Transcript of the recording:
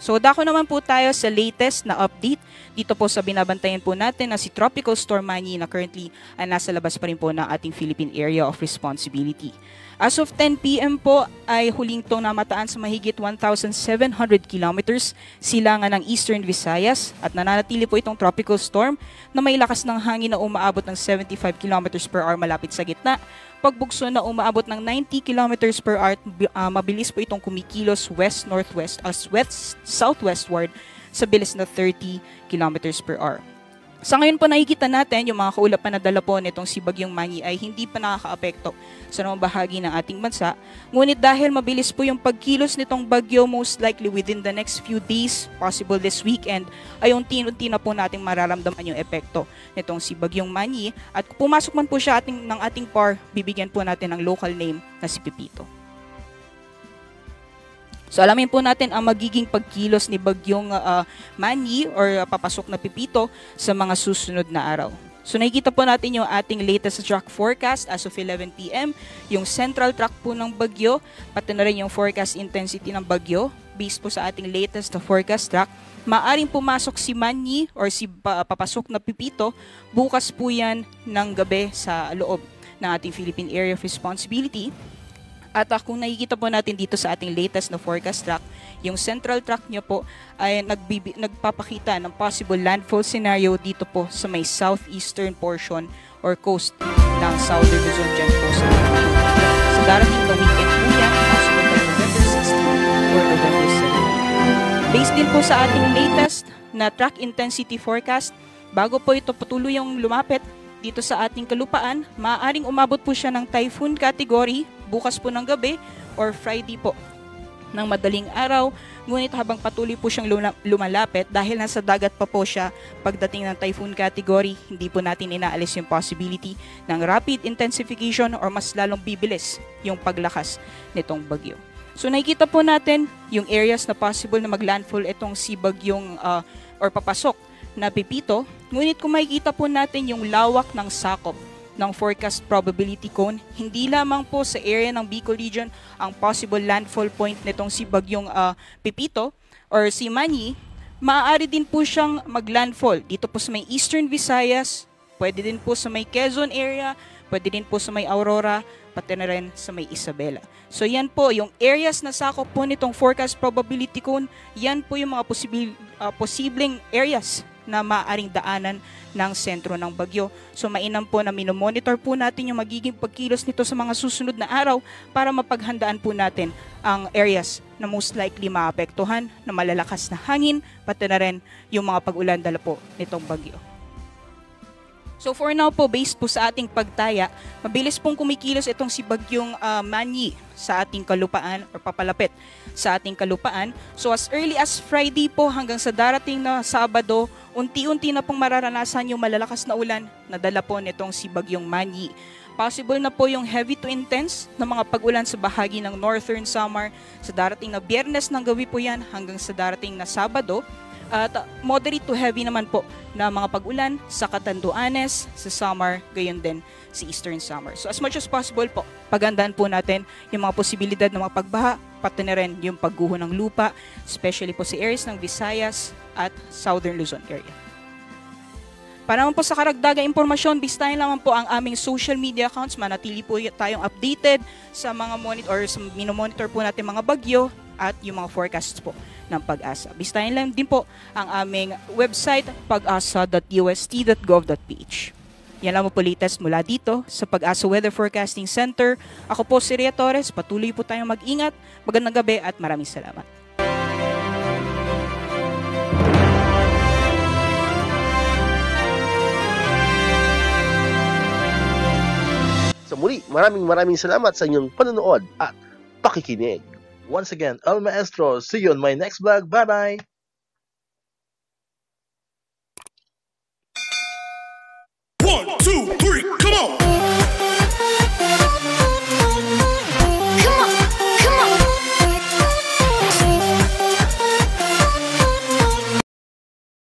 So dako naman po tayo sa latest na update dito po sa binabantayan po natin na si Tropical Storm Manny na currently ay nasa labas pa rin po ng ating Philippine Area of Responsibility. As of 10 PM po ay huling itong namataan sa mahigit 1,700 kilometers silangan ng Eastern Visayas at nananatili po itong tropical storm na may lakas ng hangin na umaabot ng 75 kilometers per hour malapit sa gitna. Pagbugso na umaabot ng 90 kilometers per hour, mabilis po itong kumikilos west-northwest as west-southwestward sa bilis na 30 kilometers per hour. Sa ngayon po nakikita natin yung mga kaulapan na dala po nitong si Bagyong Manny ay hindi pa nakakaapekto sa namang bahagi ng ating bansa. Ngunit dahil mabilis po yung pagkilos nitong bagyo, most likely within the next few days, possible this weekend, ay unti-unti na po nating mararamdaman yung epekto nitong si Bagyong Manny. At kung pumasok man po siya ng ating PAR, bibigyan po natin ng local name na si Pepito. So alamin po natin ang magiging pagkilos ni Bagyong Manny or papasok na Pepito sa mga susunod na araw. So nakikita po natin yung ating latest track forecast as of 11 PM, yung central track po ng bagyo, pati na rin yung forecast intensity ng bagyo. Based po sa ating latest na forecast track, maaring pumasok si Manny or si papasok na Pepito bukas po yan ng gabi sa loob ng ating Philippine Area of Responsibility. At kung nakikita po natin dito sa ating latest na forecast track, yung central track nyo po ay nagpapakita ng possible landfall scenario dito po sa may southeastern portion or coast ng Southern Luzon dyan po sa darating na weekend po yan, possible by November 16 or November 7. Based din po sa ating latest na track intensity forecast, bago po ito patuloy yung lumapit dito sa ating kalupaan, maaaring umabot po siya ng typhoon category bukas po ng gabi or Friday po ng madaling araw. Ngunit habang patuloy po siyang lumalapit, dahil nasa dagat pa po siya pagdating ng typhoon category, hindi po natin inaalis yung possibility ng rapid intensification or mas lalong bibilis yung paglakas nitong bagyo. So nakikita po natin yung areas na possible na maglandfall itong si Bagyong or papasok na Pepito. Ngunit kung makikita po natin yung lawak ng sakop ng forecast probability cone, hindi lamang po sa area ng Bicol region ang possible landfall point nitong si Bagyong Pepito or si Manny, maaari din po siyang maglandfall dito po sa may Eastern Visayas, pwede din po sa may Quezon area, pwede din po sa may Aurora, pati na rin sa may Isabela. So yan po, yung areas na sakop po nitong forecast probability cone, yan po yung mga posibleng areas na maaaring daanan ng sentro ng bagyo. So mainam po na minomonitor po natin yung magiging pagkilos nito sa mga susunod na araw para mapaghandaan po natin ang areas na most likely maapektuhan na malalakas na hangin, pati na rin yung mga pag-ulan dala po nitong bagyo. So for now po, based po sa ating pagtaya, mabilis pong kumikilos itong si Bagyong Manny sa ating kalupaan or papalapit sa ating kalupaan. So as early as Friday po hanggang sa darating na Sabado, unti-unti na pong mararanasan yung malalakas na ulan na dala po nitong si Bagyong Manny. Possible na po yung heavy to intense na mga pag-ulan sa bahagi ng Northern Samar sa darating na Biyernes ng gabi po yan hanggang sa darating na Sabado. At moderate to heavy naman po na mga pag-ulan sa Catanduanes, sa Samar, gayon din si Eastern Samar. So as much as possible po, pagandaan po natin yung mga posibilidad ng mga pagbaha, pati na rin yung pagguho ng lupa, especially po sa areas ng Visayas at Southern Luzon area. Para naman po sa karagdagang impormasyon, bistahin lamang po ang aming social media accounts. Manatili po tayong updated sa mga minomonitor po natin mga bagyo at yung mga forecasts po ng Pag-asa. Bistahin lang din po ang aming website, pag-asa.ust.gov.ph. Yan lang po latest mula dito sa Pag-asa Weather Forecasting Center. Ako po si Rhea Torres. Patuloy po tayong mag-ingat. Magandang gabi at maraming salamat. Sa muli, maraming salamat sa inyong panonood at pakikinig. Once again, El Maestro. See you on my next vlog. Bye-bye! 1, 2, 3, come on!